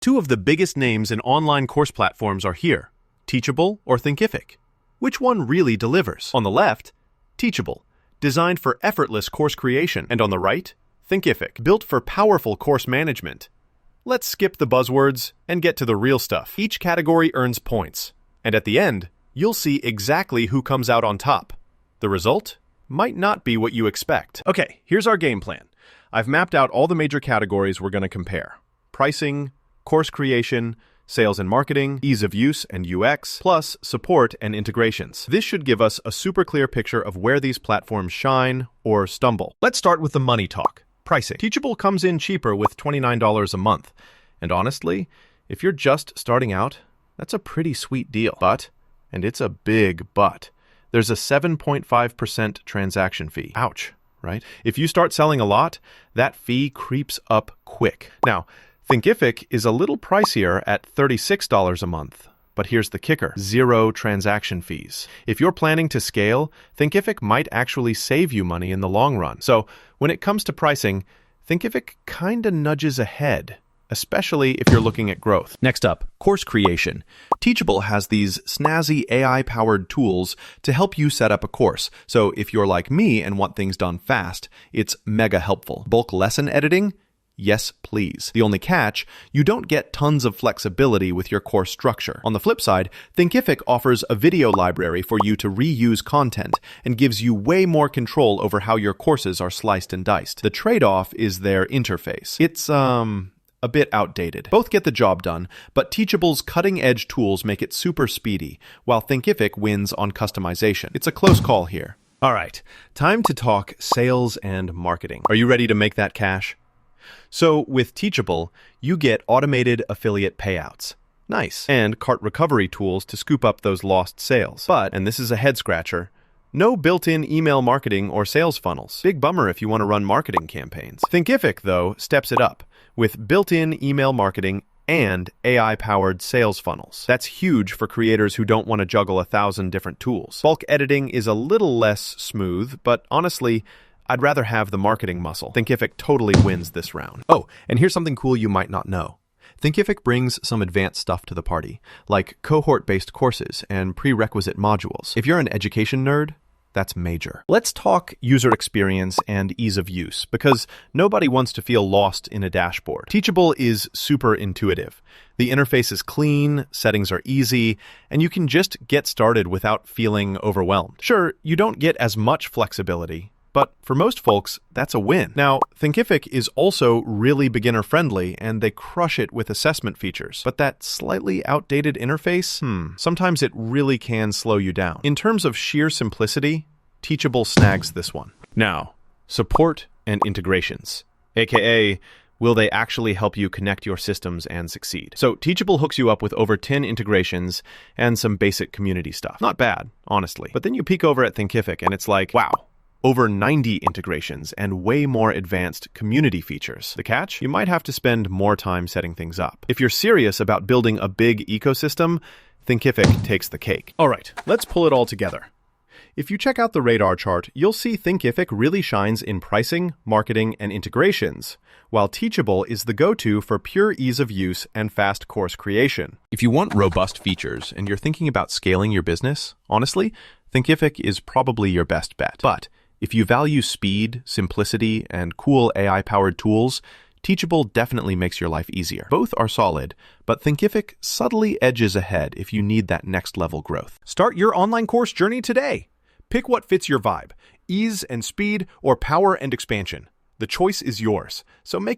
Two of the biggest names in online course platforms are here, Teachable or Thinkific. Which one really delivers? On the left, Teachable, designed for effortless course creation, and on the right, Thinkific, built for powerful course management. Let's skip the buzzwords and get to the real stuff. Each category earns points, and at the end, you'll see exactly who comes out on top. The result might not be what you expect. Okay, here's our game plan. I've mapped out all the major categories we're going to compare. Pricing, course creation, sales and marketing, ease of use and UX, plus support and integrations. This should give us a super clear picture of where these platforms shine or stumble. Let's start with the money talk. Pricing. Teachable comes in cheaper with $29 a month. And honestly, if you're just starting out, that's a pretty sweet deal. But, and it's a big but, there's a 7.5% transaction fee. Ouch, right? If you start selling a lot, that fee creeps up quick. Now, Thinkific is a little pricier at $36 a month. But here's the kicker, 0 transaction fees. If you're planning to scale, Thinkific might actually save you money in the long run. So when it comes to pricing, Thinkific kinda nudges ahead, especially if you're looking at growth. Next up, course creation. Teachable has these snazzy AI-powered tools to help you set up a course. So if you're like me and want things done fast, it's mega helpful. Bulk lesson editing? Yes, please. The only catch, you don't get tons of flexibility with your course structure. On the flip side, Thinkific offers a video library for you to reuse content and gives you way more control over how your courses are sliced and diced. The trade-off is their interface. It's, a bit outdated. Both get the job done, but Teachable's cutting-edge tools make it super speedy, while Thinkific wins on customization. It's a close call here. All right, time to talk sales and marketing. Are you ready to make that cash? So with Teachable, you get automated affiliate payouts. Nice. And cart recovery tools to scoop up those lost sales. But, and this is a head-scratcher, no built-in email marketing or sales funnels. Big bummer if you want to run marketing campaigns. Thinkific, though, steps it up with built-in email marketing and AI-powered sales funnels. That's huge for creators who don't want to juggle 1,000 different tools. Bulk editing is a little less smooth, but honestly, I'd rather have the marketing muscle. Thinkific totally wins this round. Oh, and here's something cool you might not know. Thinkific brings some advanced stuff to the party, like cohort-based courses and prerequisite modules. If you're an education nerd, that's major. Let's talk user experience and ease of use, because nobody wants to feel lost in a dashboard. Teachable is super intuitive. The interface is clean, settings are easy, and you can just get started without feeling overwhelmed. Sure, you don't get as much flexibility, but for most folks, that's a win. Now, Thinkific is also really beginner-friendly, and they crush it with assessment features. But that slightly outdated interface, sometimes it really can slow you down. In terms of sheer simplicity, Teachable snags this one. Now, support and integrations, aka, will they actually help you connect your systems and succeed? So Teachable hooks you up with over 10 integrations and some basic community stuff. Not bad, honestly. But then you peek over at Thinkific, and it's like, wow, over 90 integrations and way more advanced community features. The catch? You might have to spend more time setting things up. If you're serious about building a big ecosystem, Thinkific takes the cake. All right, let's pull it all together. If you check out the radar chart, you'll see Thinkific really shines in pricing, marketing, and integrations, while Teachable is the go-to for pure ease of use and fast course creation. If you want robust features and you're thinking about scaling your business, honestly, Thinkific is probably your best bet. But if you value speed, simplicity, and cool AI-powered tools, Teachable definitely makes your life easier. Both are solid, but Thinkific subtly edges ahead if you need that next-level growth. Start your online course journey today. Pick what fits your vibe, ease and speed, or power and expansion. The choice is yours, so make it